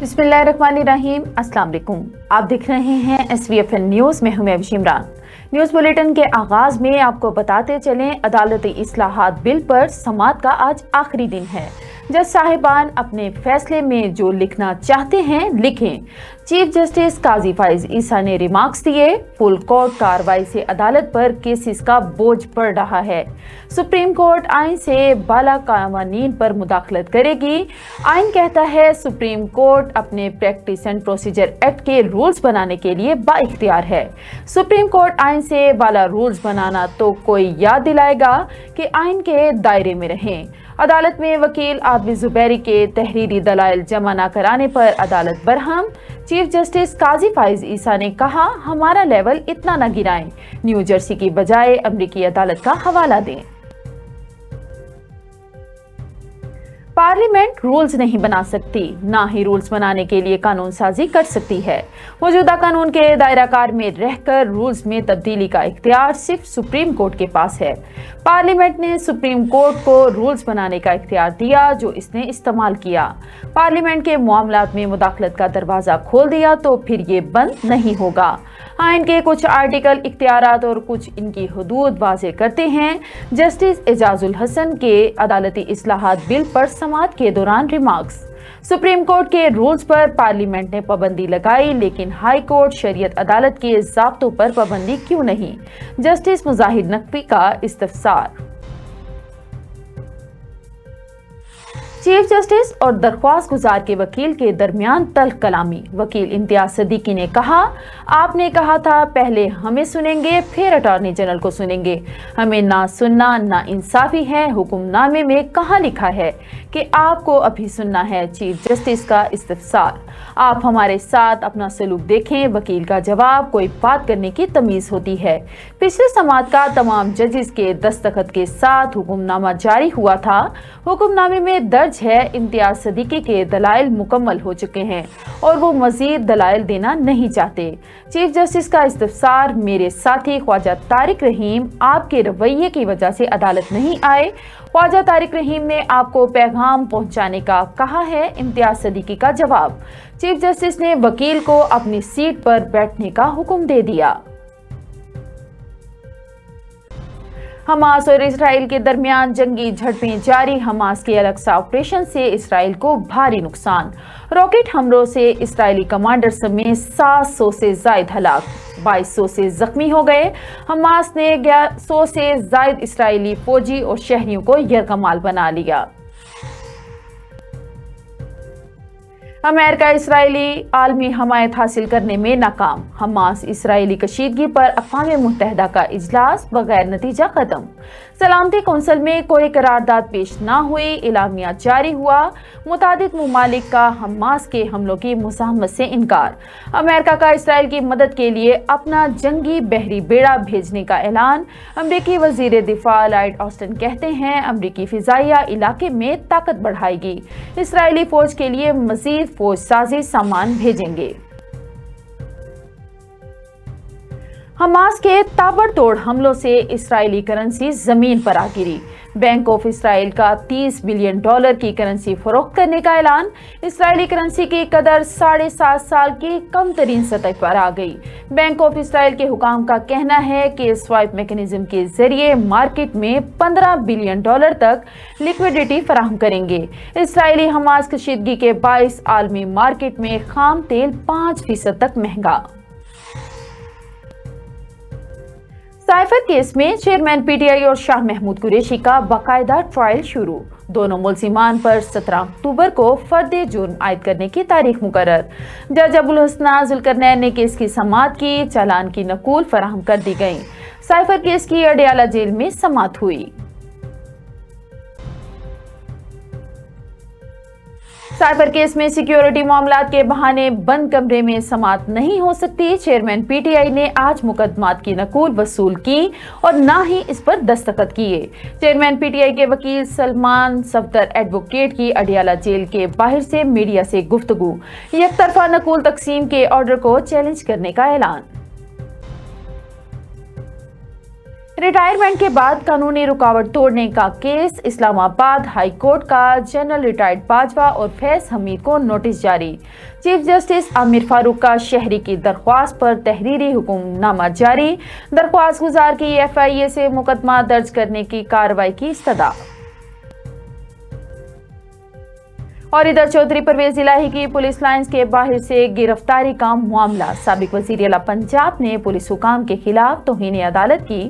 बिस्मिल्लाहिर्रहमानिर्रहीम। अस्सलाम वालेकुम। आप देख रहे हैं SVFN न्यूज़ में हूं मैं इमरान। न्यूज़ बुलेटिन के आगाज में आपको बताते चलें, अदालती इस्लाहात बिल पर समाअत का आज आखिरी दिन है। जज साहिबान अपने फैसले में जो लिखना चाहते हैं लिखें। चीफ जस्टिस काजी फाइज ईसा ने रिमार्क्स दिए। फुल कोर्ट कार्रवाई से अदालत पर केसेस का बोझ पड़ रहा है। सुप्रीम कोर्ट आइन से बाला कानून पर मुदाखलत करेगी। आइन कहता है सुप्रीम कोर्ट अपने प्रैक्टिस एंड प्रोसीजर एक्ट के रूल्स बनाने के लिए बाइख्तियार है। सुप्रीम कोर्ट आइन से बाला रूल्स बनाना तो कोई याद दिलाएगा कि आइन के दायरे में रहें। अदालत में वकील आबिद जुबैरी के तहरीरी दलाइल जमा न कराने पर अदालत बरहम। चीफ जस्टिस काजी फाइज ईसा ने कहा, हमारा लेवल इतना न गिराएं, न्यू जर्सी की बजाय अमरीकी अदालत का हवाला दें। पार्लियामेंट रूल्स नहीं बना सकती, ना ही रूल्स बनाने के लिए कानून साजी कर सकती है। मौजूदा कानून के दायराकार में रहकर रूल्स में तब्दीली का इख्तियार सिर्फ सुप्रीम कोर्ट के पास है। पार्लियामेंट ने सुप्रीम कोर्ट को रूल्स बनाने का इख्तियार दिया, जो इसने इस्तेमाल किया। पार्लियामेंट के मामलात में मुदाखलत का दरवाजा खोल दिया तो फिर ये बंद नहीं होगा। आइन के कुछ आर्टिकल इख्तियारात और कुछ इनकी हदूद वाज़े करते हैं। जस्टिस एजाजुल हसन के अदालती इस्लाहात बिल पर समाअत के दौरान रिमार्क्स। सुप्रीम कोर्ट के रूल्स पर पार्लियामेंट ने पाबंदी लगाई, लेकिन हाई कोर्ट शरीयत अदालत के ज़ाब्तों पर पाबंदी क्यों नहीं? जस्टिस मुजाहिद नकवी का इस्तफसार। चीफ जस्टिस और दरख्वास्त गुजार के वकील के दरमियान तल्ख कलामी। वकील इम्तियाज सदीकी ने कहा, आपने कहा था पहले हमें सुनेंगे फिर अटॉर्नी जनरल को सुनेंगे। हमें ना सुनना ना इंसाफी है। हुक्मनामे में कहाँ लिखा है कि आपको अभी सुनना है? चीफ जस्टिस का इस्तफसार। आप हमारे साथ अपना सलूक देखें। वकील का जवाब, कोई बात करने की तमीज़ होती है। पिछले समाअत का तमाम जजेस के दस्तखत के साथ हुक्मनामा जारी हुआ था। हुक्मनामे में दर्ज है इम्तियाज सदीकी के दलाइल मुकम्मल हो चुके हैं और वो मजीद दलाइल देना नहीं चाहते। चीफ जस्टिस का इस्तफसार, मेरे साथी ख्वाजा तारिक रहीम आपके रवैये की वजह से अदालत नहीं आए। ख्वाजा तारिक रहीम ने आपको पैगाम पहुंचाने का कहा है। इम्तियाज सदीकी का जवाब, चीफ जस्टिस ने वकील को अपनी सीट पर बैठने का हुक्म दे दिया। हमास और इसराइल के दरमियान जंगी झड़पें जारी। हमास के अलक्सा ऑपरेशन से इसराइल को भारी नुकसान। रॉकेट हमलों से इसराइली कमांडर समेत 700 से जायद हलाक, 2200 से जख्मी हो गए। हमास ने 100 से जायद इसराइली फौजी और शहरियों को यरगमाल बना लिया। अमेरिका इसराइली आलमी हमायत हासिल करने में नाकाम। हमास इसराइली कशीदगी पर अक़वाम मुत्तहिदा का इजलास बगैर नतीजा खत्म। सलामती कौंसिल में कोई करारदाद पेश ना हुई। इलामिया जारी हुआ। मुतादिद मुमालिक का हमास के हमलों की मुज़ाहमत से इनकार। अमेरिका का इसराइल की मदद के लिए अपना जंगी बहरी बेड़ा भेजने का ऐलान। अमरीकी वज़ीर दिफा लॉयड ऑस्टिन कहते हैं, अमरीकी फ़िज़ाइया इलाके में ताकत बढ़ाएगी। इसराइली फ़ौज के लिए मज़ीद फौज साजी सामान भेजेंगे। हमास के ताबड़तोड़ हमलों से इसराइली करेंसी जमीन पर आ गिरी। बैंक ऑफ इसराइल का $30 बिलियन की करेंसी फरोख्त करने का ऐलान। इसराइली करेंसी की कदर 7.5 साल की कम तरीन सतह पर आ गई। बैंक ऑफ इसराइल के हुकाम का कहना है कि स्वाइप मैकेनिज्म के जरिए मार्केट में $15 बिलियन तक लिक्विडिटी फराहम करेंगे। इसराइली हमास कशीदगी के बाइस आलमी मार्केट में खाम तेल 5% तक महंगा। साइफर केस में चेयरमैन पीटीआई और शाह महमूद कुरैशी का बाकायदा ट्रायल शुरू। दोनों मुलजिमान पर 17 अक्टूबर को फर्द जुर्म आयद करने की तारीख मुकर्रर। जज अबुल हसना जुल्करनैन ने केस की समाअत की। चालान की नकूल फराहम कर दी गई। साइफर केस की अडियाला जेल में समाअत हुई। साइबर केस में सिक्योरिटी मामलात के बहाने बंद कमरे में समाअत नहीं हो सकती। चेयरमैन पीटीआई ने आज मुकदमात की नकूल वसूल की और ना ही इस पर दस्तखत किए। चेयरमैन पीटीआई के वकील सलमान सफदर एडवोकेट की अडियाला जेल के बाहर से मीडिया से गुफ्तगू। एक तरफा नकूल तकसीम के ऑर्डर को चैलेंज करने का ऐलान। रिटायरमेंट के बाद कानूनी रुकावट तोड़ने का केस, इस्लामाबाद हाई कोर्ट का जनरल रिटायर्ड बाजवा और फैज हमीद को नोटिस जारी। चीफ जस्टिस आमिर फारूक का शहरी की दरख्वास्त पर तहरीरी हुक्मनामा जारी। दरख्वास्त गुजार की FIA से मुकदमा दर्ज करने की कार्रवाई की इस्तदा। और इधर चौधरी परवेज इलाही की पुलिस लाइंस के बाहर से गिरफ्तारी का मामला। साबिक वजीर आला पंजाब ने पुलिस हुकाम के खिलाफ तौहीन अदालत की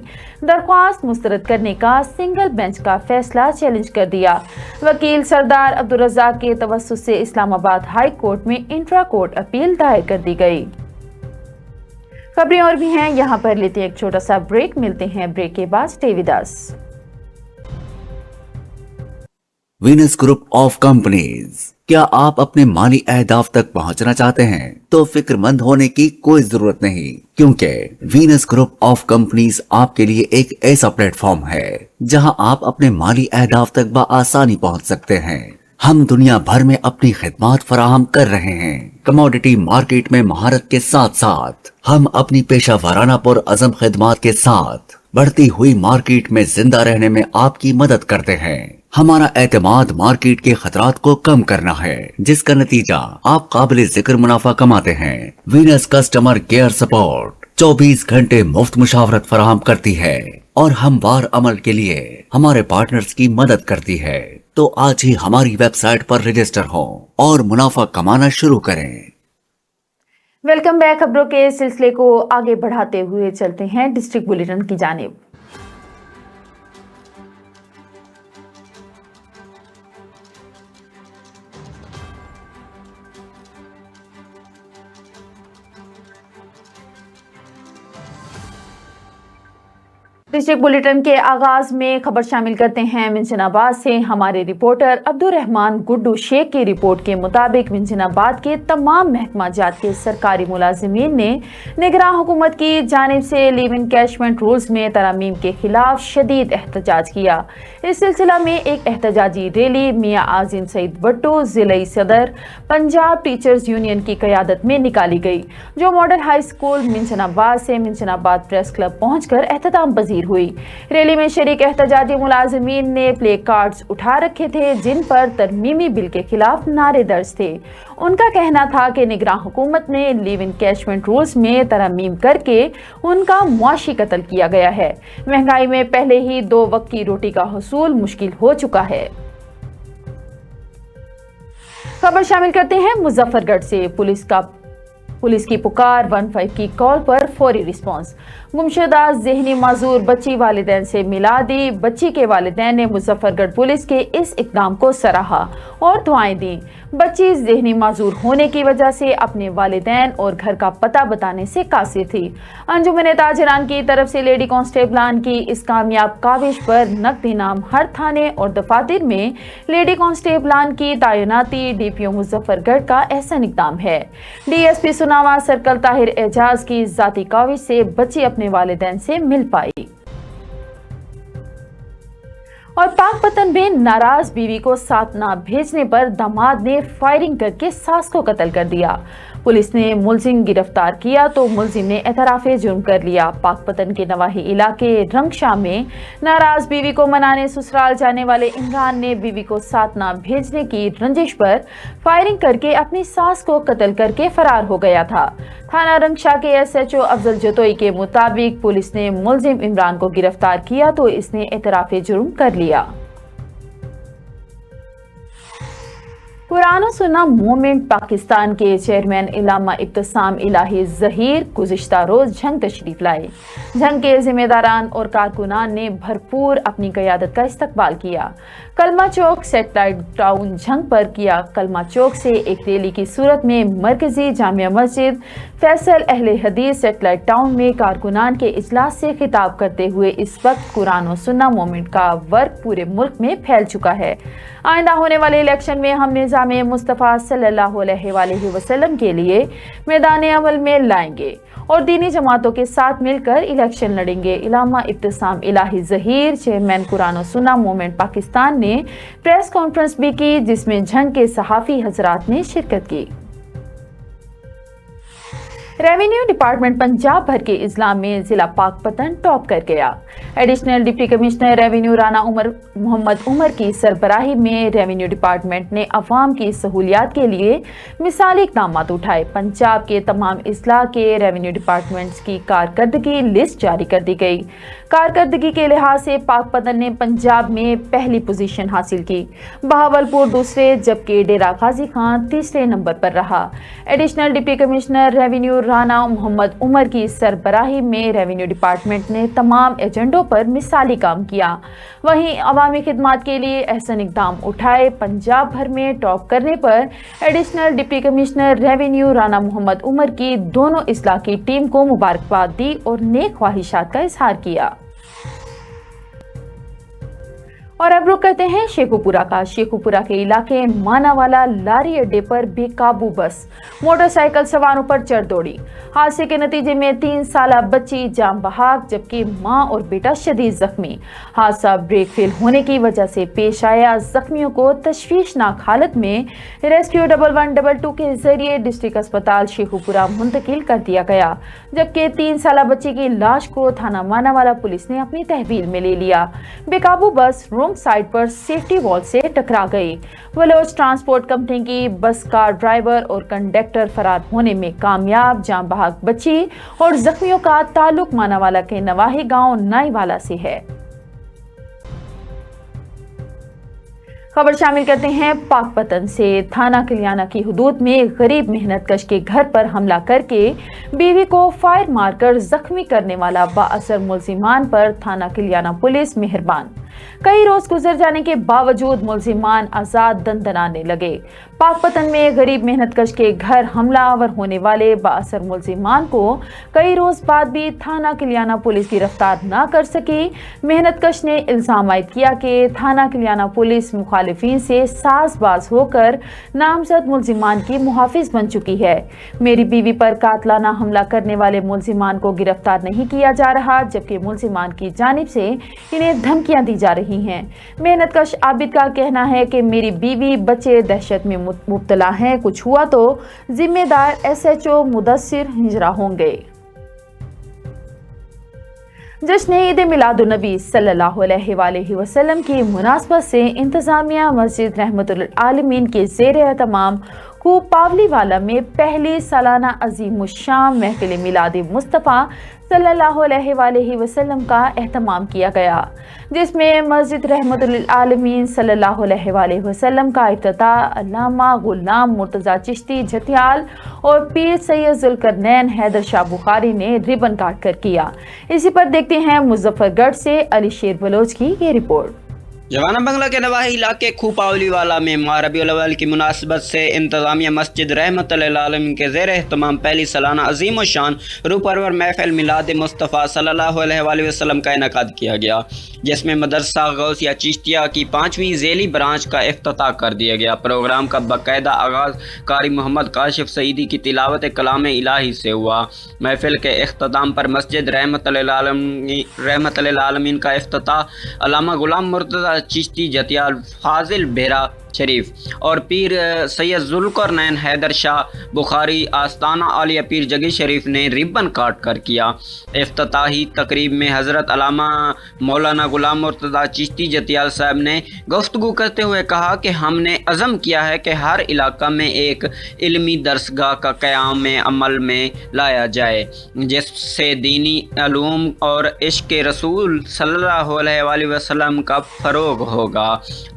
दरख्वास्त मुस्तरद करने का सिंगल बेंच का फैसला चैलेंज कर दिया। वकील सरदार अब्दुल रज़ाक के तवस्सुत से इस्लामाबाद हाई कोर्ट में इंट्रा कोर्ट अपील दायर कर दी गई। खबरें और भी हैं, यहाँ पर लेते हैं एक छोटा सा ब्रेक। मिलते हैं ब्रेक के बाद। Stay with us. Venus group of companies. क्या आप अपने माली अहदाफ तक पहुंचना चाहते हैं तो फिक्रमंद होने की कोई जरूरत नहीं, क्योंकि वीनस ग्रुप ऑफ कंपनीज आपके लिए एक ऐसा प्लेटफॉर्म है जहां आप अपने माली अहदाफ तक बआसानी पहुंच सकते हैं। हम दुनिया भर में अपनी खिदमत फराहम कर रहे हैं। कमोडिटी मार्केट में महारत के साथ साथ हम अपनी पेशा वाराना पुर अज़म खिदमत के साथ बढ़ती हुई मार्केट में जिंदा रहने में आपकी मदद करते हैं। हमारा एतमाद मार्केट के खतरात को कम करना है, जिसका नतीजा आप काबिल जिक्र मुनाफा कमाते हैं। वीनस कस्टमर केयर सपोर्ट 24 घंटे मुफ्त मुशावरत फराहम करती है और हमवार अमल के लिए हमारे पार्टनर्स की मदद करती है। तो आज ही हमारी वेबसाइट पर रजिस्टर हो और मुनाफा कमाना शुरू करें। Welcome back. खबरों के सिलसिले को आगे बढ़ाते हुए चलते हैं डिस्ट्रिक्ट बुलेटिन की जानिब। डिस्ट्रिक्ट बुलेटिन के आगाज में खबर शामिल करते हैं मिंजनाबाद से। हमारे रिपोर्टर अब्दुल रहमान गुड्डू शेख की रिपोर्ट के मुताबिक मिंजनाबाद के तमाम महकमा जात के सरकारी मुलाजिमीन ने निगरान हुकूमत की जानिब से लिव इन कैशमेंट रूल्स में तरमीम के खिलाफ शदीद एहतजाज किया। इस सिलसिला में एक एहतजाजी रैली मियाँ आजिम सईद भट्टू जिले सदर पंजाब टीचर्स यूनियन की क़यादत में निकाली गई, जो मॉडल हाई स्कूल मिंजनाबाद से मिंजनाबाद प्रेस क्लब पहुंचकर एहतमाम पजीर हुई। रैली में शरीक एहतजाजी मुलाजिमीन ने प्ले कार्ड्स उठा रखे थे, जिन पर तरमीमी बिल के खिलाफ नारे दर्ज थे। उनका कहना था कि निगरान हुकूमत ने लिव इन कैशमेंट रूल्स में तरमीम करके उनका मुआशी कत्ल किया गया है। महंगाई में पहले ही 2 वक्त की रोटी का हसूल मुश्किल हो चुका है। खबर शामिल करते हैं मुजफ्फरगढ़ से। पुलिस की पुकार 15 की कॉल पर फौरी रिस्पांस। गुमशुदा ज़हनी माजूर बच्ची वालिदैन से मिला दी। बच्ची के वालिदैन ने मुजफ्फरगढ़ पुलिस के इस इक़दाम को सराहा और दुआएं दी। बच्ची ज़हनी माजूर होने की वजह से अपने वालिदैन और घर का पता बताने से कासिर थी। अंजुमन ताजरान की तरफ से लेडी कांस्टेबलान की इस कामयाब काविश पर नक़द इनाम हर थाने और दफातर में लेडी कांस्टेबलान की तैनाती DPO मुजफ्फरगढ़ का एहसन इक़दाम है। DSP सुनावा सर्कल ताहिर एजाज की जाती काविश से बच्ची अपने वालिदैन से मिल पाई। और पाकपतन में नाराज बीवी को साथ ना भेजने पर दामाद ने फायरिंग करके सास को कत्ल कर दिया। पुलिस ने मुलजिम गिरफ्तार किया तो मुलजिम ने एतराफ़े जुर्म कर लिया। पाकपतन के नवाही इलाके रंगशाह में नाराज बीवी को मनाने ससुराल जाने वाले इमरान ने बीवी को साथ ना भेजने की रंजिश पर फायरिंग करके अपनी सास को कत्ल करके फरार हो गया था। थाना रंगशाह के SHO अफजल जतोई के मुताबिक पुलिस ने मुलजिम इमरान को गिरफ्तार किया तो इसने एतराफ़े जुर्म कर लिया। कुरान और सुन्ना मूवमेंट पाकिस्तान के चेयरमैन इलामा इब्तिसाम इलाही ज़हीर गुज़िश्ता रोज़ झंग तशरीफ लाए। झंग के जिम्मेदारान और कारकुनान ने भरपूर अपनी क़यादत का इस्तकबाल किया। कलमा चौक सेटेलाइट टाउन झंग पर किया। कलमा चौक से एक रैली की सूरत में मरकजी जामिया मस्जिद फैसल अहले हदीस सेटेलाइट टाउन में कारकुनान के इजलास से खिताब करते हुए इस वक्त कुरान और सुन्ना मूवमेंट का वर्क पूरे मुल्क में फैल चुका है। आइंदा होने वाले इलेक्शन में हम निज़ाम मुस्तफ़ा सल्लल्लाहु अलैहि वसल्लम के लिए मैदान अमल में लाएंगे और दीनी जमातों के साथ मिलकर इलेक्शन लड़ेंगे। इलामा इब्तिसाम इलाही ज़हीर चेयरमैन कुरान और सुन्ना मूवमेंट पाकिस्तान ने प्रेस कॉन्फ्रेंस भी की, जिसमें झंग के सहाफ़ी हजरात ने शिरकत की। रेवेन्यू डिपार्टमेंट पंजाब भर के इजलाम में जिला पाकपतन टॉप कर गया। Additional deputy commissioner revenue Rana Mohammad Umar की सरबराही में रेवेन्यू डिपार्टमेंट ने अवाम की सहूलियात के लिए मिसाली इक़दाम उठाए। पंजाब के तमाम अजला के रेवेन्यू डिपार्टमेंट्स की कारकर्दगी लिस्ट जारी कर दी गई। कारकर्दगी के लिहाज से पाकपतन ने पंजाब में पहली पोजीशन हासिल की, बहावलपुर दूसरे, जबकि डेरा गाजी खान तीसरे नंबर पर रहा। Additional deputy commissioner revenue Rana Mohammad Umar की सरबराही में रेवेन्यू डिपार्टमेंट ने तमाम एजेंडों पर मिसाली काम किया। वहीं अवामी खिदमात के लिए अहसन इक़दाम उठाए। पंजाब भर में टॉप करने पर additional deputy commissioner revenue Rana Mohammad Umar की दोनों अजला की टीम को मुबारकबाद दी और नेक ख्वाहिशात का इजहार किया। और अब रुक करते हैं शेखुपुरा का। शेखुपुरा के इलाके मानावाला लारी अड्डे पर बेकाबू बस मोटरसाइकिल सवारों पर चढ़ दौड़ी। हादसे के नतीजे में 3 साला बच्ची जान बहाक, जबकि मां और बेटा शदीद जख्मी। हादसा ब्रेक फेल होने की वजह से पेश आया। जख्मियों को तशवीशनाक हालत में रेस्क्यू 1112 के जरिए डिस्ट्रिक्ट अस्पताल शेखुपुरा मुंतकिल कर दिया गया, जबकि 3 साला बच्ची की लाश को थाना मानावाला पुलिस ने अपनी तहवील में ले लिया। बेकाबू बस साइड पर सेफ्टी वॉल से टकरा गई। बलोच ट्रांसपोर्ट कंपनी की बस का ड्राइवर और कंडक्टर फरार होने में कामयाब। जान बहाक बच्ची और जख्मियों का ताल्लुक मानावाला के नवाही गांव नाईवाला से है। खबर शामिल करते हैं पाकपतन से। थाना कलियाना की हुदूद में गरीब मेहनतकश के घर पर हमला करके बीवी को फायर मारकर जख्मी करने वाला बाअसर मुल्जिमान पर थाना कलियाना पुलिस मेहरबान। कई रोज गुजर जाने के बावजूद मुल्जिमान आजाद दंदनाने लगे। पाकपतन में गरीब मेहनतकश के घर हमलावर होने वाले बाअसर मुल्जिमान को कई रोज बाद भी थाना कलियाना पुलिस गिरफ्तार न कर सकी। मेहनतकश ने इल्जाम आयद किया कि थाना कलियाना पुलिस मुखालिफिन से साजबाज होकर नामजद मुल्जिमान की मुहाफिज बन चुकी है। मेरी बीवी पर कातलाना हमला करने वाले मुल्जिमान को गिरफ्तार नहीं किया जा रहा, जबकि मुल्जिमान की जानिब से इन्हें धमकियां दी जा रही हैं। मेहनतकश आबिद का कहना है कि मेरी बीवी बच्चे दहशत में मुब्तला हैं, कुछ हुआ तो जिम्मेदार SHO मुदस्सिर हिजरा होंगे। जश्न ईद मिलादुन्नबी सल्लल्लाहु अलैहि वसल्लम की मुनासबत से इंतजामिया मस्जिद रहमतुल आलमीन के ज़ेर एहतमाम खूब पावलीवाला में पहली सालाना अज़ीमुश्शान महफिल मिलाद मुस्तफ़ा सल्लल्लाहु अलैहि वसल्लम का एहतमाम किया गया, जिसमें मस्जिद रहमतुल आलमीन सल्लल्लाहु अलैहि वसल्लम का इफ्तिताह अल्लामा गुलाम मुर्तज़ा चिश्ती जतियाल और पीर सैयद ज़ुल्करनैन हैदर शाह बुखारी ने रिबन काट कर किया। इसी पर देखते हैं मुजफ्फरगढ़ से अली शेर बलोच की ये रिपोर्ट। जवाना बंगला के नवाही इलाके खूपावलीवाला में माह रबीउल अव्वल की मुनासबत से इंतजामिया मस्जिद रहमतुल आलमीन के ज़ेर एहतमाम पहली सालाना अज़ीम व शान रूह परवर महफिल मिलाद मुस्तफ़ा सल्लल्लाहु अलैहि वसल्लम का इनेकाद किया गया, जिसमें मदरसा गौसिया चिश्तिया की 5वीं ज़ेली ब्रांच का इफ्तिताह कर दिया गया। प्रोग्राम का बाकायदा आगाज़ कारी मोहम्मद काशिफ सईदी की तिलावत कलाम इलाही से हुआ। महफिल के इख्तिताम पर मस्जिद रहमतुल आलमीन का इफ्तिताह अल्लामा गुलाम मुर्तज़ा चिश्ती जतियाल फाजिल बेरा शरीफ और पीर सैयद ज़ुल्करनैन हैदर शाह बुखारी आस्ताना आलिया पीर जगी शरीफ ने रिबन काट कर किया। इफ्तिताही तकरीब में हज़रत अल्लामा मौलाना गुलाम मुर्तज़ा चिश्ती जतियाल साहब ने गुफ्तगू करते हुए कहा कि हमने अज़म किया है कि हर इलाका में एक इल्मी दरसगाह का क़याम अमल में लाया जाए, जिससे दीनी अलूम और इश्क़ रसूल सल्लल्लाहु अलैहि वसल्लम का फ़रोग़ होगा।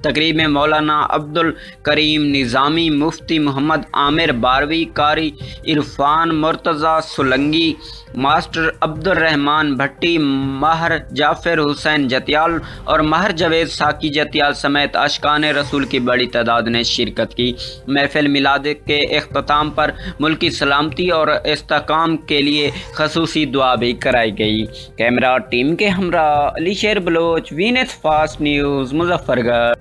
तकरीब में मौलाना अब्दुल करीम निज़ामी, मुफ्ती मोहम्मद आमिर बारवी, कारी इरफान मुर्तज़ा सुलंगी, मास्टर अब्दुल रहमान भट्टी, महर जाफ़िर हुसैन जतियाल और महर जवेद साकी जतियाल समेत अशकान रसूल की बड़ी तादाद ने शिरकत की। महफिल मिलाद के इख्तिताम पर मुल्की सलामती और इस्तेकाम के लिए खसूसी दुआ भी कराई गई। कैमरा टीम के हमरा Ali Sher Baloch, Venus Fast News, Muzaffargarh.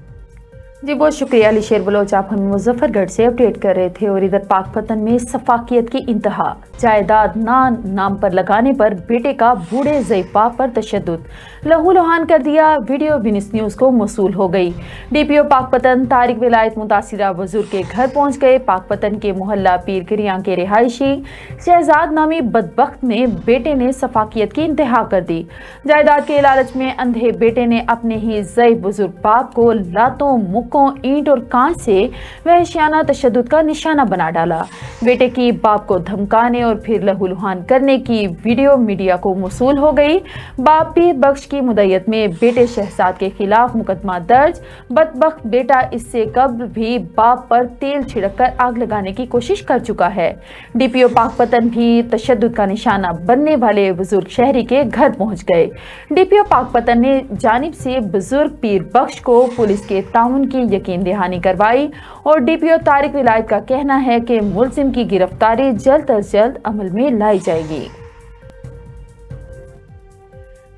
जी बहुत शुक्रिया अली शेर बलोच, आप हमें मुजफ्फरगढ़ से अपडेट कर रहे थे। और इधर पाकपतन में सफाकियत की इंतहा, जायदाद नाम पर लगाने पर बेटे का बूढ़े ज़ईफ़ बाप पर तशद्दुद, लहूलुहान कर दिया। वीडियो विनिस न्यूज़ को मौसूल हो गई। डीपीओ पाकपतन तारिक विलायत मुतासिरा बुजुर्ग के घर पहुंच गए। पाकपतन के मोहल्ला पीर गिरियां के रिहायशी शहजाद नामी बदबख्त ने बेटे ने सफाकियत की इंतहा कर दी। जायदाद के लालच में अंधे बेटे ने अपने ही ज़ईफ़ बुजुर्ग बाप को लातों, मुक्कों, ईंट और कांच से वहशियाना तशद्दुद का निशाना बना डाला। बेटे की बाप को धमकाने और फिर लहूलुहान करने की वीडियो मीडिया को मौसूल हो गई। बाप पीर बख्श की मुद्दत में बेटे शहजाद के खिलाफ मुकदमा दर्ज। बदबख्त बेटा इससे कब्ल भी बाप पर तेल छिड़क कर आग लगाने की कोशिश कर चुका है। डीपीओ पाकपतन भी तशद्दुद का निशाना बनने वाले बुजुर्ग शहरी के घर पहुंच गए। डीपीओ पाकपतन ने जानिब से बुजुर्ग पीर बख्श को पुलिस के ताउन की यकीन दहानी करवाई और डीपीओ तारिक विलायत का कहना है कि मुलजिम की गिरफ्तारी जल्द अज जल्द अमल में लाई जाएगी।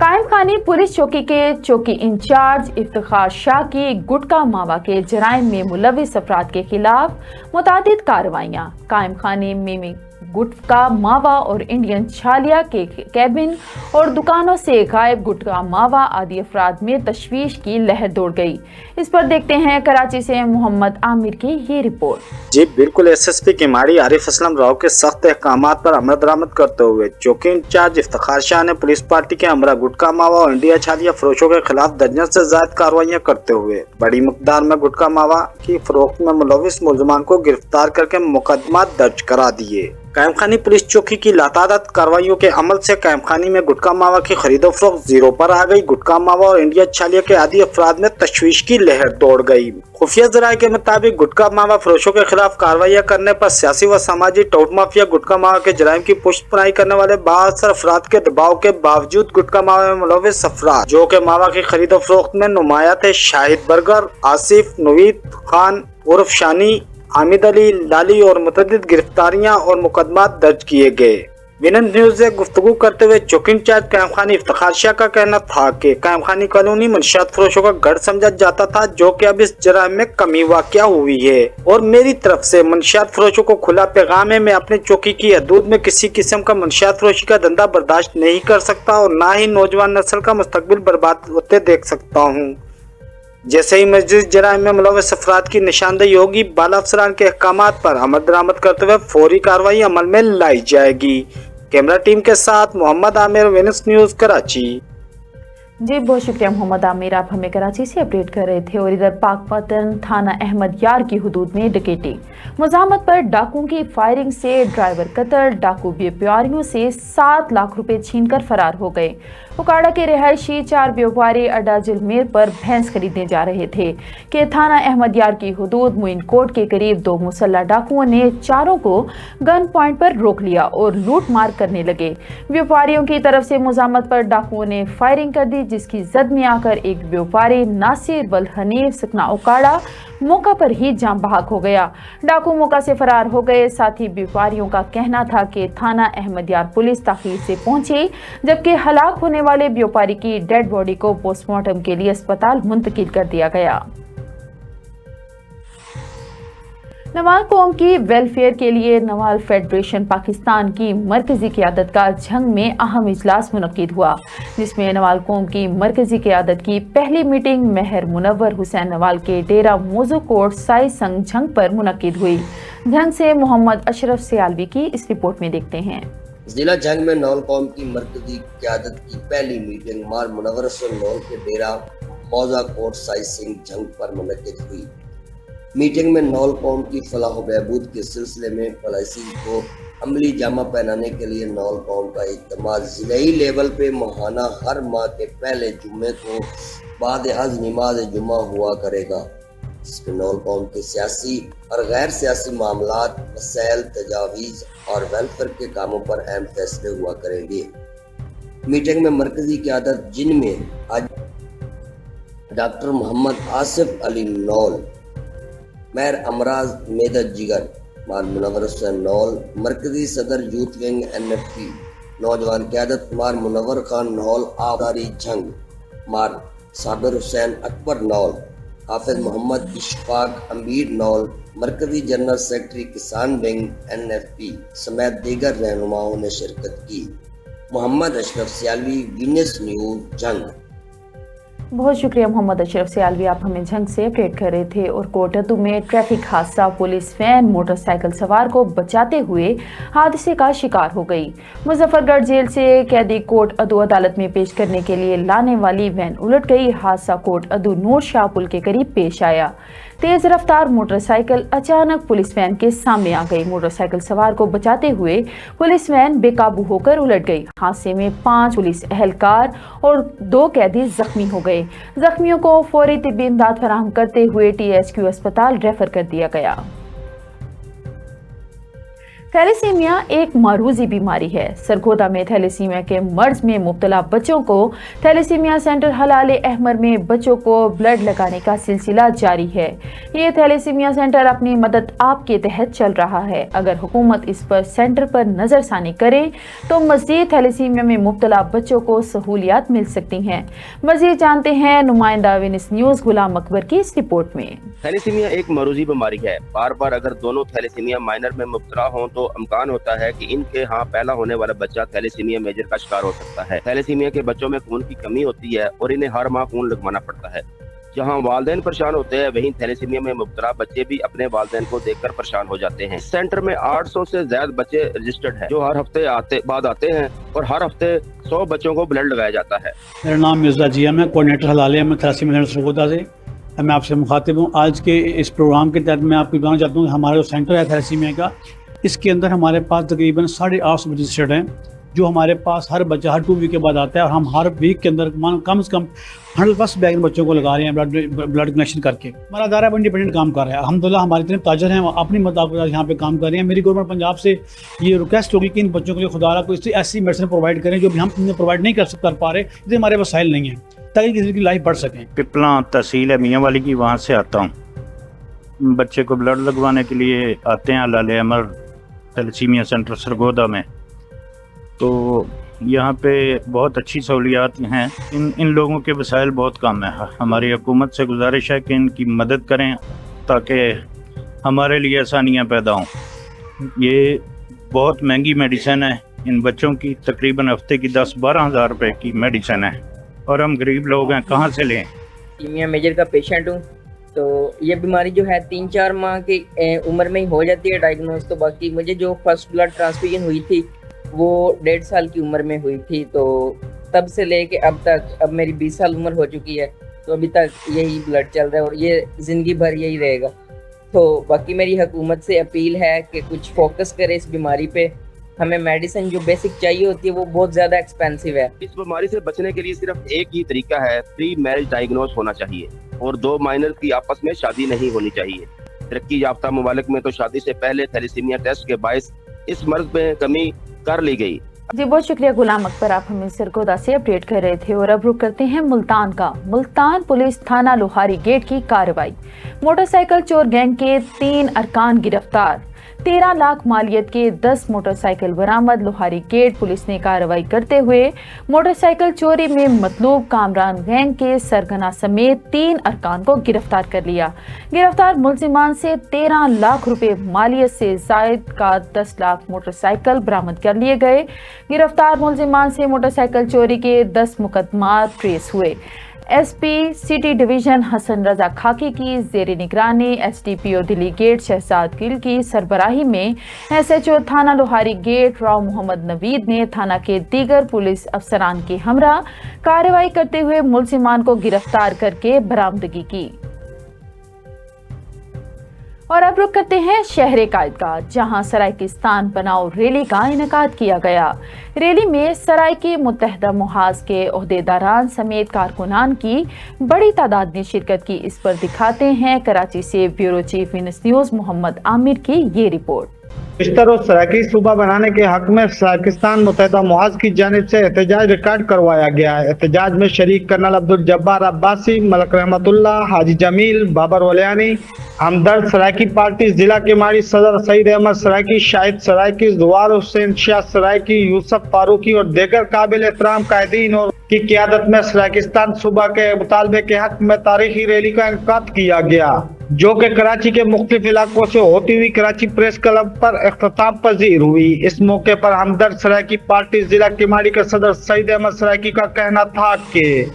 कायम खानी पुलिस चौकी के चौकी इंचार्ज इफ्तिखार शाह की गुटका मावा के जराइम में मुलविस अफराद के खिलाफ मुतादिद कार्रवाइयाँ। कायम खाने में गुटका मावा और इंडियन छालिया के कैबिन और दुकानों से गायब गुटका मावा आदि अफराद में तशवीश की लहर दौड़ गई। इस पर देखते हैं कराची से मोहम्मद आमिर की ये रिपोर्ट। जी बिल्कुल, एसएसपी किमाड़ी आरिफ असलम राव के सख्त अहकामात पर अमल दरामद करते हुए चौकी इंचार्ज इफ्तिखार शाह ने पुलिस पार्टी के हमरा गुटका मावा और इंडिया छालिया फरोशों के खिलाफ दर्जन से ज्यादा कार्रवाइयाँ करते हुए बड़ी मकदार में गुटका मावा की फरोख्त में मुलविस मुलजमान को गिरफ्तार करके मुकदमा दर्ज करा दिए। कायमखानी पुलिस चौकी की लातादाद कार्रवाइयों के अमल से कायमखानी में गुटका मावा की खरीदो फरोख्त जीरो पर आ गई। गुटका मावा और इंडिया छालिया के आदि अफराद में तशवीश की लहर दौड़ गई। खुफिया जराये के मुताबिक गुटका मावा फरोशों के खिलाफ कार्रवाइयाँ करने पर सियासी व समाजी टोट माफिया गुटका मावा के जराइम की पुष्ट पुनाई करने वाले बासर अफराद के दबाव के बावजूद गुटका मावा में मुलविस अफराद जो के मावा की खरीदो फरोख्त में नुमाया थे शाहिद बरगर, आसिफ, नवीद खान उर्फ शानी, हामिद अली, लाली और मुतअद्दिद गिरफ्तारियां और मुकदमा दर्ज किए गए। विनन न्यूज से गुफ्तगू करते हुए चौकी इंचार्ज कायमखानी इफ्तिखार शाह का कहना था कि कायमखानी कॉलोनी मंशियात फरोशों का गढ़ समझा जाता था, जो कि अब इस जराइम में कमी वाक़या हुई है और मेरी तरफ से मंशियात फरोशों को खुला पैगाम है, मैं अपने चौकी की हदूद में किसी किस्म का मंशियात फरोशी का धंधा बर्दाश्त नहीं कर सकता और ना ही नौजवान नस्ल का मुस्तकबिल बर्बाद होते देख सकता हूँ। जैसे ही मस्जिद जराइम में मुलविस अफराद की निशानदेही होगी, बाला अफसरान के अहकामात पर अमल दरामद करते हुए फौरी कार्रवाई अमल में लाई जाएगी। कैमरा टीम के साथ मोहम्मद आमिर, विनस न्यूज़, कराची। जी बहुत शुक्रिया मोहम्मद आमिर, आप हमें कराची से अपडेट कर रहे थे। और इधर पाकपतन थाना अहमद यार की हुदूद में डकैती, मुजाहमत पर डाकुओं की फायरिंग से ड्राइवर कत्ल, डाकू व्यापारियों से 7 लाख रुपए छीनकर फरार हो गए। उकाड़ा के रिहायशी 4 व्यापारी अड्डा जलमेर पर भैंस खरीदने जा रहे थे कि थाना अहमद यार की हुदूद मुइन कोट के करीब 2 मुसल्ला डाकुओं ने चारों को गन पॉइंट पर रोक लिया और लूट मार करने लगे। व्यापारियों की तरफ से मुजाहमत पर डाकुओं ने फायरिंग कर दी, जिसकी जद में आकर एक व्यापारी नासिर वल हनीफ सकना उकाड़ा मौका पर ही जान बहक हो गया। डाकू मौका से फरार हो गए। साथ ही व्यापारियों का कहना था कि थाना अहमद यार पुलिस ताखीर से पहुंची, जबकि हलाक होने वाले व्यापारी की डेड बॉडी को पोस्टमार्टम के लिए अस्पताल मुंतकिल कर दिया गया। नवाल कौम की वेलफेयर के लिए नवाल फेडरेशन पाकिस्तान की मरकजी क़यादत का झंग में अहम इजलास मुनक्किद हुआ, जिसमें नवाल कौम की मरकजी क़यादत की पहली मीटिंग मेहर मुनव्वर हुसैन नवाल के डेरा मौजू कोट साई संग झंग पर मुनक्किद हुई। झंग से मोहम्मद अशरफ सियालवी की इस रिपोर्ट में देखते हैं। जिला झंग में नवाल कौम की मरकजी क़यादत की पहली मीटिंग मार मुनव्वर हुसैन नवाल के डेरा मौजा कोट साई सिंह झंग पर मुनक्किद हुई। मीटिंग में नौल कौम की फलाह व बहबूद के सिलसिले में पॉलिसी को अमली जामा पहनाने के लिए नौल कौम का इज्तिमा ज़िलाई लेवल पे माहाना हर माह के पहले जुम्मे को बाद अज़ नमाज जुम्मा हुआ करेगा, जिसमें नौल कौम के सियासी और गैर सियासी मामलात, मसाइल, तजावीज़ और वेलफेयर के कामों पर अहम फैसले हुआ करेंगे। मीटिंग में मरकजी क़यादत जिनमें आज डॉक्टर मोहम्मद आसिफ अली नौल, मैर अमराज मेदत जिगर, मार मुनव्वर हुसैन नौल, मरकजी सदर यूथ विंग NFP, नौजवान क़यादत मार मुनव्वर खान नौल, आबदारी झंग मार साबिर हुसैन अकबर नौल, حافظ محمد اشفاق امیر نول، مرکزی جنرل سیکرٹری کسان بینک NFP سمیت دیگر رہنماؤں نے شرکت کی۔ محمد اشرف سیالوی، وینس نیوز، جنگ۔ بہت شکریہ محمد اشرف سیالوی، آپ ہمیں جنگ سے اپڈیٹ کر رہے تھے۔ اور کوٹ ادو میں ٹریفک حادثہ، پولیس وین موٹر سائیکل سوار کو بچاتے ہوئے حادثے کا شکار ہو گئی۔ مظفر گڑھ جیل سے قیدی کوٹ ادو عدالت میں پیش کرنے کے لیے لانے والی وین الٹ گئی۔ حادثہ کوٹ ادو نور شاہ پل کے قریب پیش آیا۔ تیز رفتار موٹر سائیکل اچانک پولیس وین کے سامنے آ گئی۔ موٹر سائیکل سوار کو بچاتے ہوئے پولیس وین بے قابو ہو کر الٹ گئی۔ حادثے میں 5 پولیس اہلکار اور 2 قیدی زخمی ہو گئے۔ زخمیوں کو فوری طبی امداد فراہم کرتے ہوئے THQ اسپتال ریفر کر دیا گیا۔ تھیلیسیمیا ایک معروضی بیماری ہے۔ سرگودا میں تھیلیسیمیا کے مرض میں مبتلا بچوں کو تھیلیسیمیا سینٹر ہلال احمر میں بچوں کو بلڈ لگانے کا سلسلہ جاری ہے۔ یہ تھیلیسیمیا سینٹر اپنی مدد آپ کے تحت چل رہا ہے۔ اگر حکومت اس پر سینٹر پر نظر ثانی کرے تو مزید تھیلیسیمیا میں مبتلا بچوں کو سہولیات مل سکتی ہیں۔ مزید جانتے ہیں نمائندہ وینس نیوز غلام اکبر کی اس رپورٹ میں۔ تھیلیسیمیا ایک معروضی بیماری ہے۔ بار بار اگر دونوں تھیلیسیمیا مائنر میں مبتلا ہوں تو امکان ہوتا ہے کہ ان کے ہاں پیدا ہونے والا بچہ تھیلیسیمیا میجر کا شکار ہو سکتا ہے۔ تھیلیسیمیا کے بچوں میں خون کی کمی ہوتی ہے اور انہیں ہر ماہ خون لگوانا پڑتا ہے۔ جہاں والدین پریشان ہوتے ہیں وہیں تھیلیسیمیا میں مبتلا بچے بھی اپنے والدین کو دیکھ کر پریشان ہو جاتے ہیں۔ سینٹر میں 800 سے زیادہ بچے رجسٹرڈ ہیں جو ہر ہفتے آتے ہیں اور ہر ہفتے 100 بچوں کو بلڈ لگایا جاتا ہے۔ میرا نام مرزا جیا ہے، میں کوآرڈینیٹر ہلال احمر تھیلیسیمیا سینٹر سرگودا سے میں آپ سے مخاطب ہوں۔ آج کے اس پروگرام کے تحت میں آپ کو بتانا چاہتا ہوں کہ ہمارا جو سینٹر ہے تھیلیسیمیا کا، اس کے اندر ہمارے پاس تقریباً 850 رجسٹرڈ ہیں، جو ہمارے پاس ہر بچہ ہر 2 ویک کے بعد آتا ہے، اور ہم ہر ویک کے اندر کم سے کم 100+ بیگ بچوں کو لگا رہے ہیں بلڈ کنیکشن کر کے۔ ہمارا ادارہ انڈیپینڈنٹ کام کر رہا ہے الحمدللہ۔ ہمارے اتنے تاجر ہیں وہ اپنی مدد یہاں پہ کام کر رہے ہیں۔ میری گورنمنٹ پنجاب سے یہ ریکویسٹ ہوگی کہ ان بچوں کو جو خدا کو ایسی میڈیسن پرووائڈ کریں جو بھی ہم پرووائڈ نہیں کر پا رہے، اس ہمارے وسائل نہیں ہیں، تاکہ کسی کی لائف بڑھ سکیں۔ پپلا تحصیل ہے میاں والی کی، وہاں سے آتا ہوں۔ بچے کو بلڈ لگوانے کے لیے آتے ہیں ہلال احمر تھیلیسیمیا سینٹر سرگودا میں، تو یہاں پہ بہت اچھی سہولیات ہیں۔ ان لوگوں کے وسائل بہت کم ہیں۔ ہماری حکومت سے گزارش ہے کہ ان کی مدد کریں تاکہ ہمارے لیے آسانیاں پیدا ہوں۔ یہ بہت مہنگی میڈیسن ہے، ان بچوں کی تقریباً ہفتے کی 10-12 ہزار روپے کی میڈیسن ہے، اور ہم غریب لوگ ہیں، کہاں سے لیں؟ تھیلیسیمیا میجر کا پیشنٹ ہوں، تو یہ بیماری جو ہے 3-4 ماہ کی عمر میں ہی ہو جاتی ہے ڈائگنوز۔ تو باقی مجھے جو فرسٹ بلڈ ٹرانسفیوژن ہوئی تھی وہ 1.5 سال کی عمر میں ہوئی تھی، تو تب سے لے کے اب تک، اب میری 20 سال عمر ہو چکی ہے، تو ابھی تک یہی بلڈ چل رہا ہے اور یہ زندگی بھر یہی رہے گا۔ تو باقی میری حکومت سے اپیل ہے کہ کچھ فوکس کرے اس بیماری پہ۔ ہمیں میڈیسن جو بیسک چاہیے ہوتی ہے وہ بہت زیادہ ایکسپینسو ہے۔ اس بیماری سے بچنے کے لیے صرف ایک ہی طریقہ ہے، پری میرج ڈائگنوز ہونا چاہیے، اور 2 مائنر کی آپس میں شادی نہیں ہونی چاہیے۔ ترقی یافتہ ممالک میں تو شادی سے پہلے تھیلیسیمیا ٹیسٹ کے باعث اس مرض میں کمی کر لی گئی۔ جی بہت شکریہ غلام اکبر، آپ ہمیں سرگودا سے اپڈیٹ کر رہے تھے۔ اور اب رخ کرتے ہیں ملتان کا۔ ملتان پولیس تھانہ لوہاری گیٹ کی کارروائی، موٹر سائیکل چور گینگ کے 3 ارکان گرفتار، 13 لاکھ مالیت کے 10 موٹر سائیکل برآمد۔ لوہاری گیٹ پولیس نے کارروائی کرتے ہوئے موٹر سائیکل چوری میں مطلوب کامران گینگ کے سرگنا سمیت 3 ارکان کو گرفتار کر لیا۔ گرفتار ملزمان سے 13 لاکھ روپے مالیت سے زائد کا 10 لاکھ موٹر سائیکل برآمد کر لیے گئے۔ گرفتار ملزمان سے موٹر سائیکل چوری کے 10 مقدمات ٹریس ہوئے۔ SP سٹی ڈویژن حسن رضا خاکی کی زیر نگرانی SDPO دلی گیٹ شہزاد گل کی سربراہی میں SHO تھانہ لوہاری گیٹ راؤ محمد نوید نے تھانہ کے دیگر پولیس افسران کے ہمراہ کارروائی کرتے ہوئے ملزمان کو گرفتار کر کے برآمدگی کی۔ اور اب رخ کرتے ہیں شہر قائدگاہ، جہاں سرائیکستان بناؤ ریلی کا انعقاد کیا گیا۔ ریلی میں سرائیکی متحدہ محاذ کے عہدیداران سمیت کارکنان کی بڑی تعداد نے شرکت کی۔ اس پر دکھاتے ہیں کراچی سے بیورو چیف وینس نیوز محمد عامر کی یہ رپورٹ۔ बिस्तर और सराकी सूबा बनाने के हक में पाकिस्तान मुत्तहिदा मुआज की जानिब से एहतजाज रिकॉर्ड करवाया गया है। एहतजाज में शरीक कर्नल अब्दुल जब्बार अब्बासी, मलक रहमतुल्लाह, हाजी जमील, बाबर वलियानी, हमदर्द सराकी पार्टी जिला के माड़ी सदर सईद अहमद सराकी, शाहिद सराकी, जुवार हुसैन शाह सराकी, यूसुफ फारूकी और देगर काबिल एहतराम कायदीन और की क़यादत में सराकिस्तान सूबा के मुतालबे के हक में तारीखी रैली का इनेकाद किया गया, जो कि कराची के मुख्तलिफ इलाकों से होती हुई कराची प्रेस क्लब पर इख्तिताम पजीर हुई। इस मौके पर हमदर्द सराकी पार्टी जिला किमाड़ी के सदर सईद अहमद सराकी का कहना था कि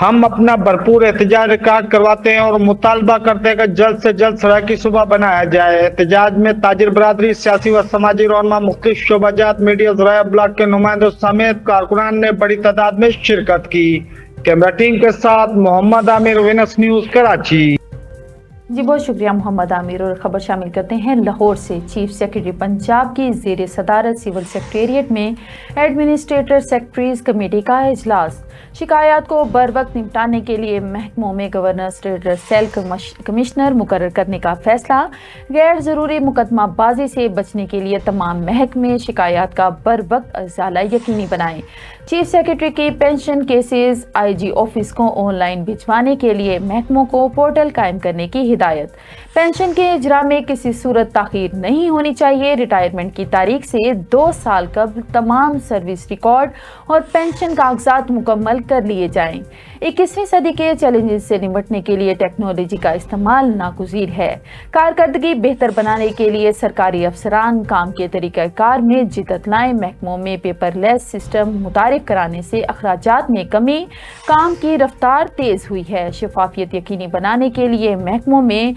हम अपना भरपूर एहतजाज रिकॉर्ड करवाते हैं और मुतालबा करते हैं कि जल्द से जल्द सराकी सूबा बनाया जाए। एहतजाज में ताजिर बरादरी, सियासी व समाजी रहनुमा, मुख्तलिफ शोबाजात, मीडिया, ज़राया ब्लॉक के नुमाइंदों समेत कारकुनान ने बड़ी तादाद में शिरकत की। कैमरा टीम के साथ मोहम्मद आमिर, विनस न्यूज कराची। जी बहुत शुक्रिया मोहम्मद आमिर। और ख़बर शामिल करते हैं लाहौर से। चीफ सेक्रेटरी पंजाब की ज़ेर सदारत सिविल सेक्रेटेरिएट में एडमिनिस्ट्रेटर सेक्रेटरीज कमेटी का इजलास। शिकायत को बर वक्त निपटाने के लिए महकमों में गवर्नेंस ट्रेडर सेल कमिश्नर मुकर्रर करने का फैसला। गैर ज़रूरी मुकदमाबाजी से बचने के लिए तमाम महकमे शिकायत का बर वक्त अज़ाला यकीनी बनाएं। चीफ सेक्रेटरी की पेंशन केसेस IG ऑफिस को ऑनलाइन भिजवाने के लिए महकमों को पोर्टल कायम करने की हिदायत। पेंशन के इजरा में किसी सूरत ताख़ीर नहीं होनी चाहिए। रिटायरमेंट की तारीख से 2 साल कबल तमाम सर्विस रिकॉर्ड और पेंशन कागजात मुकम्मल कर लिए जाएं। 21वीं सदी के चैलेंजेस से निपटने के लिए टेक्नोलॉजी का इस्तेमाल नागुज़ीर है। कारकर्दगी बेहतर बनाने के लिए सरकारी अफसरान काम के तरीक़ाकार में जिद्दत लाएं। महकमों में पेपरलेस सिस्टम मुतारिफ कराने से अखराजात में कमी, काम की रफ्तार तेज़ हुई है। शफाफियत यकीनी बनाने के लिए महकमों में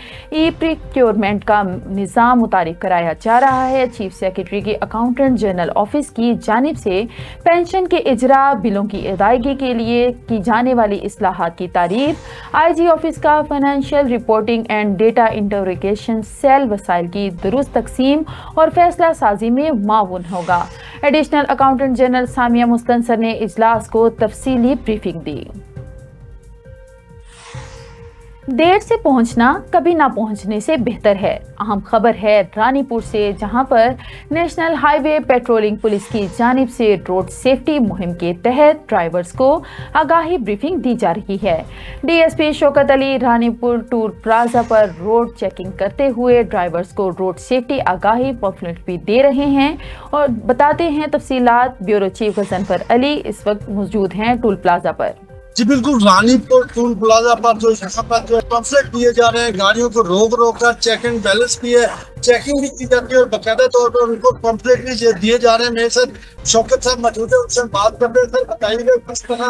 प्रोक्योरमेंट का निज़ाम मुतारिफ कराया जा रहा है। चीफ सेक्रेटरी की अकाउंटेंट जनरल ऑफिस की जानिब से पेंशन के इजरा, बिलों की अदायगी के लिए की जाने वाली इस्लाहात की तारीफ। IG ऑफिस का financial reporting and data interrogation cell वसाइल की दुरुस्त तकसीम और फैसला साजी में माउन होगा। Additional accountant general Samia Mustansar ने इजलास को तफसीली ब्रीफिंग दी। देर से पहुंचना कभी ना पहुंचने से बेहतर है। अहम खबर है रानीपुर से, जहां पर नेशनल हाईवे पेट्रोलिंग पुलिस की जानिब से रोड सेफ्टी मुहिम के तहत ड्राइवर्स को आगाही ब्रीफिंग दी जा रही है। DSP Shaukat Ali Ranipur toll plaza पर रोड चेकिंग करते हुए ड्राइवर्स को रोड सेफ्टी आगाही पॉम्फलेट भी दे रहे हैं और बताते हैं तफसीलात। ब्यूरो चीफ गजनफर अली इस वक्त मौजूद हैं टूल प्लाजा पर। जी बिल्कुल, रानीपुर टूल प्लाजा पर जो यहाँ पर जो पंफलेट दिए जा रहे हैं, गाड़ियों को रोक कर चेक एंड बैलेंस भी है, चेकिंग भी की जाती है और बाकायदा तौर पर उनको पंफलेट भी दिए जा रहे हैं। मेरे साथ शौकत साहब मौजूद है, उनसे बात करते हैं। सर बताइएगा किस तरह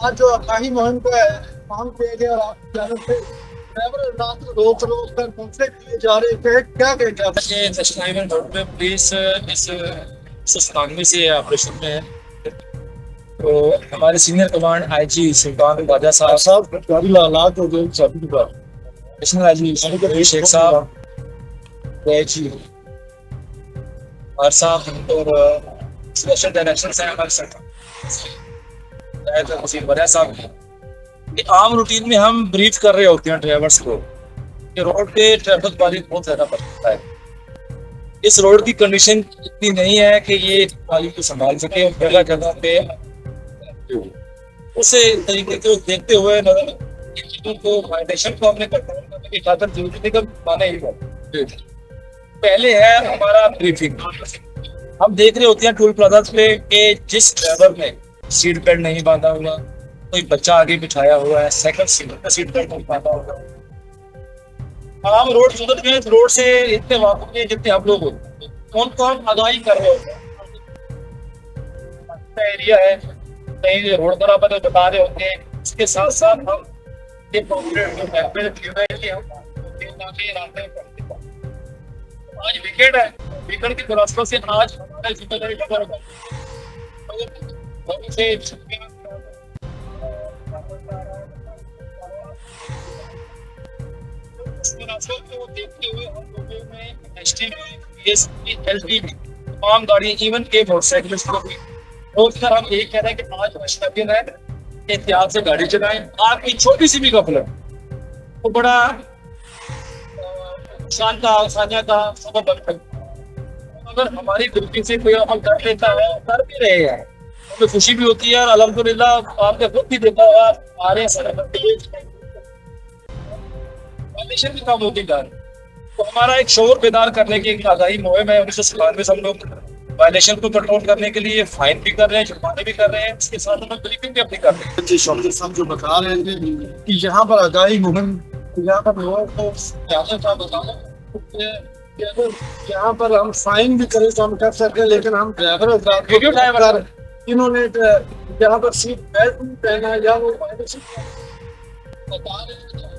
आज जो आगाही मुहिम का काम किया गया और आपकी जानिब से ड्राइवर रात रोक कर पंफलेट दिए जा रहे हैं, क्या कहेंगे आप? ये नेशनल हाईवे रोड पे पुलिस इस 97 से ऑपरेशन में है। तो हमारे senior command IG Sultan Raja साहब नेशनल IG शेख साहब और साहब और स्पेशल डायरेक्शन से हमारे साहब आम रूटीन में हम ब्रीफ कर रहे होते हैं ड्राइवर्स को कि रोड पे ट्रैफिक वाली बहुत ज्यादा बढ़ता है। इस रोड की कंडीशन इतनी नहीं है कि ये गाड़ी को संभाल सके। जगह जगह पे उसे तरीके को देखते हुए चीजों को वाइडेशन को हमने कंट्रोल करने की खातिर जरूरी का माना ही पहले है हमारा ब्रीफिंग। हम देख रहे होते हैं टूल प्लाजा पे कि जिस ड्राइवर ने सीट बेल्ट नहीं बांधा हुआ, कोई बच्चा आगे बिठाया हुआ है, सेकंड सीट बेल्ट नहीं बांधा हुआ, हम रोड सुधर गए। रोड से इतने वाकुफ हैं जितने हम लोग होते हैं, उनको हम आगाही कर रहे होते हैं। एरिया है कहीं रोड बराबर बता रहे होते हैं। इसके साथ साथ हम आज विकेट है, विकेट की दुरुस्ती से आज हमारी जिम्मेदारी देखते हुए हम लोगों में तमाम गाड़ी इवन के मोटरसाइकिलिस्ट को भी रोककर हम यही कह रहे हैं कि आज वर्षा दिन है, एहतियात से गाड़ी चलाएं। आपकी छोटी सी भी गफलत वो बड़ा नुकसान का सबब बन सकती है। अगर हमारी गलती से कोई अमल कर लेता है, कर भी रहे हैं, हमें खुशी भी होती है और अल्हम्दुलिल्लाह आपने खुद भी देखा होगा हमारे फाउंडेशन भी काम होती है। तो हमारा एक शोर बेदार करने की एक आगाही मुहिम है 1997 से हम लोग वायलेशन को कंट्रोल करने के लिए फाइन भी कर रहे हैं, जुर्माने भी कर रहे हैं, इसके साथ हम ब्रीफिंग भी अपनी कर रहे हैं। जी शौकत साहब जो बता रहे थे कि यहाँ पर आगाही मुहिम, यहाँ पर लोगों को क्या था बताना कि अगर यहाँ पर हम फाइन भी करें तो हम कर सकते हैं, लेकिन हम ड्राइवर इन्होंने यहाँ पर सीट बेल्ट नहीं पहना या वो वायलेशन बता रहे हैं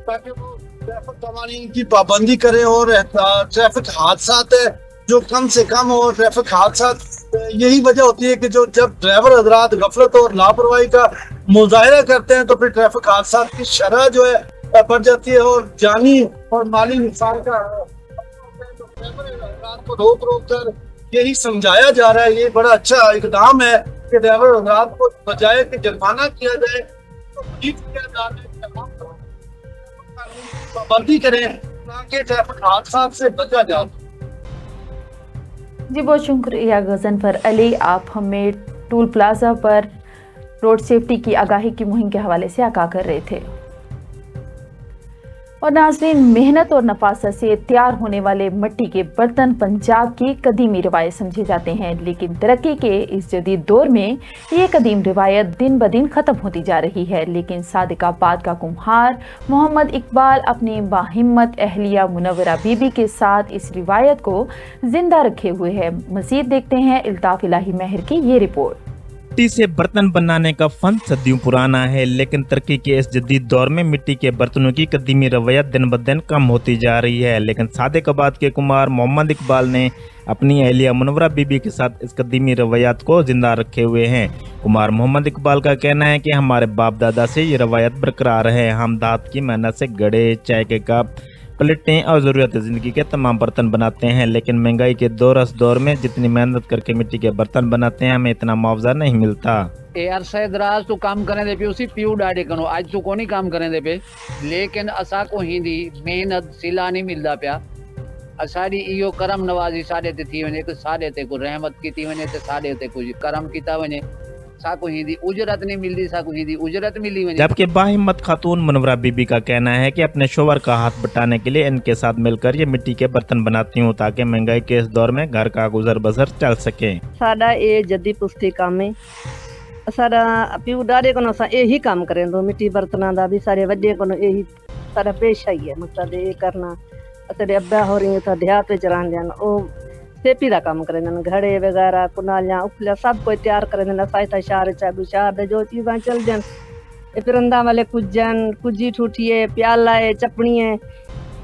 ताकि वो ट्रैफिक कवानीन की पाबंदी करें और ट्रैफिक हादसा है जो कम से कम हो। ट्रैफिक हादसा यही वजह होती है कि जो जब ड्राइवर हजरात गफलत और लापरवाही का मुजाहरा करते हैं तो फिर ट्रैफिक हादसा की शरह जो है बढ़ जाती है और जानी और माली नुकसान का ड्राइवर हजरात को रोक कर यही समझाया जा रहा है। ये बड़ा अच्छा इकदाम है कि ड्राइवर हजरात को बजाय कि जुर्माना किया जाए तो किया जाए, पाबंदी करें ताकि ट्रैफिक हादसा से बचा जा। जी बहुत शुक्रिया गज़नफर अली, आप हमें टूल प्लाजा पर रोड सेफ्टी की आगाही की मुहिम के हवाले से आगाह कर रहे थे। और नाज़रीन, मेहनत और नफासत से तैयार होने वाले मिट्टी के बर्तन पंजाब की कदीमी रिवायत समझे जाते हैं, लेकिन तरक्की के इस जदीद दौर में ये कदीम रिवायत दिन ब दिन ख़त्म होती जा रही है। लेकिन सादिकाबाद का कुम्हार मोहम्मद इकबाल अपनी बाहिम्मत अहलिया मुनव्वरा बीबी के साथ इस रिवायत को जिंदा रखे हुए है। मज़ीद देखते हैं इल्ताफ़ इलाही मेहर की ये रिपोर्ट। मिट्टी से बर्तन बनाने का फन सदियों पुराना है, लेकिन तरक्की के इस जदीद दौर में मिट्टी के बर्तनों की कदीमी रवैयत दिन ब दिन कम होती जा रही है। लेकिन सादिकाबाद के कुमार मोहम्मद इकबाल ने अपनी अहलिया मुनव्वरा बीबी के साथ इस कदीमी रवैयत को जिंदा रखे हुए हैं। कुमार मोहम्मद इकबाल का कहना है कि हमारे बाप दादा से ये रवायत बरकरार है। हम दांत की मेहनत से गड़े, चाय के कप, प्लेटें और ज़रूरत ज़िंदगी के तमाम बर्तन बनाते हैं, लेकिन महंगाई के दौर में जितनी मेहनत करके मिट्टी के बर्तन बनाते हैं हमें इतना मुआवजा नहीं मिलता। यार सैदराज तू काम करने दे पे उसी पीऊ डाडे कनो आज तू कोनी काम करने दे पे, लेकिन असा को हिंदी मेहनत सिला नहीं मिलता पिया। असाड़ी इहो करम नवाजी साडे ते थी वने, साडे ते को रहमत की थी वने ते साडे ते कुछ करम कीता वने, साको हिंदी उजरत नहीं मिलती, साको हिंदी उजरत मिली वने। जबकि बाहिम्मत खातून मुनव्वरा बीबी का कहना है कि अपने शोहर का हाथ बटाने के लिए इनके साथ मिलकर ये मिट्टी के बर्तन बनाती हूँ ताकि महंगाई के इस दौर में घर का गुजर बसर चल सके। साडा ये जद्दी पुश्ती काम है, साडा प्यू डाडे को यही काम करें दो मिट्टी बर्तना दा भी सारे वड्डे को यही साडा पेशा ही है, मतलब ये करना। साडे अब्बा हो रही है देहात विच रहंदे हन, ओ सेपी का काम करें घड़े वगैरह कुनालियां उखलियां सब कोई तैयार करें साइता शार चाबू शार जो चीज़ा चल जान पिरंदा वाले कुजन कुजी ठूठिए प्याला है चपड़ी है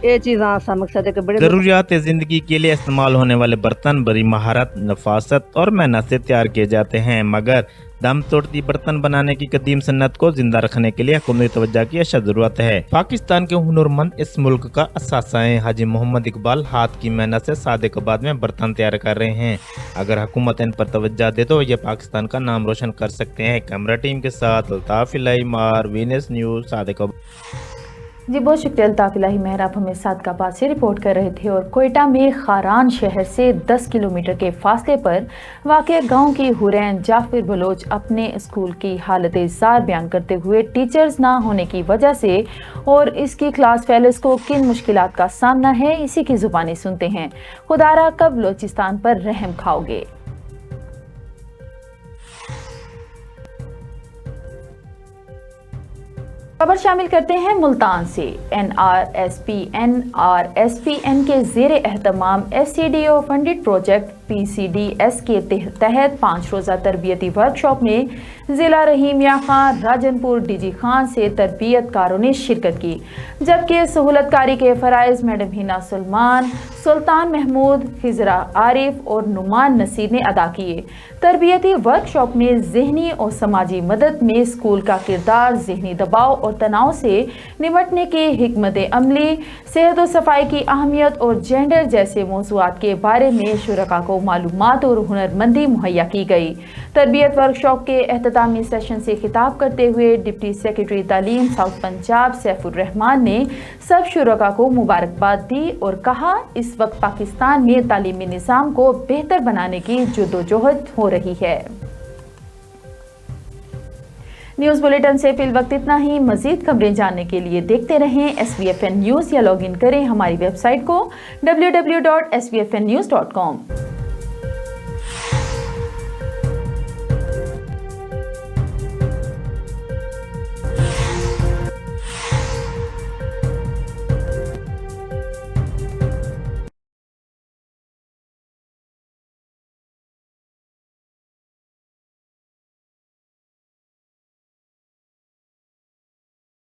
ये चीज़ा सा मकसद है कि बड़े ज़रूरियात ज़िंदगी के लिए इस्तेमाल होने वाले बर्तन बड़ी महारत, नफासत और मेहनत से तैयार किए जाते हैं, मगर दम तोड़ती बर्तन बनाने की कदीम सन्नत को जिंदा रखने के लिए हुकूमती तवज्जो की अशद जरूरत है। पाकिस्तान के हुनरमंद इस मुल्क का असासा है। हाजी मोहम्मद इकबाल हाथ की मेहनत से सादिकाबाद में बर्तन तैयार कर रहे हैं। अगर हुकूमत इन पर तवज्जो दे तो ये पाकिस्तान का नाम रोशन कर सकते हैं। कैमरा टीम के साथ अल्ताफ इलाही मार, वीनस न्यूज़, सादिकाबाद। जी बहुत शुक्रिया अल्ताफ इलाही मेहर, आप हमें सादिकाबाद से रिपोर्ट कर रहे थे। और कोयटा में खारान शहर से 10 किलोमीटर के फासले पर वाक़या गांव की हुरैन जाफिर बलोच अपने स्कूल की हालत ज़ार बयान करते हुए टीचर्स ना होने की वजह से और इसकी क्लास फेलोज़ को किन मुश्किलात का सामना है, इसी की ज़ुबानी सुनते हैं। खुदारा कब बलोचिस्तान पर रहम खाओगे। खबर शामिल करते हैं मुल्तान से। NRSPN के ज़ेरे एहतमाम SCDO फंडेड प्रोजेक्ट PCDS के तहत 5 रोज़ा तरबियती वर्कशॉप में ज़िला रहीमिया खान, राजनपुर, DG खान से तरबियतकारों ने शिरकत की, जबकि सहूलतकारी के फ़राइज़ मैडम हिना सुलमान, सुल्तान महमूद, खिजरा आरिफ और नुमान नसीर ने अदा किए। तरबियती वर्कशॉप में ज़हनी और समाजी मदद में स्कूल का किरदार, ज़हनी दबाव और तनाव से निमटने की हिकमत अमली, सेहत और सफाई की अहमियत और जेंडर जैसे मौज़ूआत के बारे में शुरका को मालूमात और हुनरमंदी मुहैया की गई। तरबियत वर्कशॉप के एहततामी सेशन से खिताब करते हुए डिप्टी सेक्रेटरी तालीम साउथ पंजाब सैफुर रहमान ने सब शुरका को मुबारकबाद दी और कहा, इस इस वक्त पाकिस्तान में तालीमी निज़ाम को बेहतर बनाने की जद्दोजहद हो रही है। न्यूज़ बुलेटिन से फिल वक्त इतना ही। मज़ीद खबरें जानने के लिए देखते रहें SVFN न्यूज़ या लॉग इन करें हमारी वेबसाइट को www.svfnnews.com।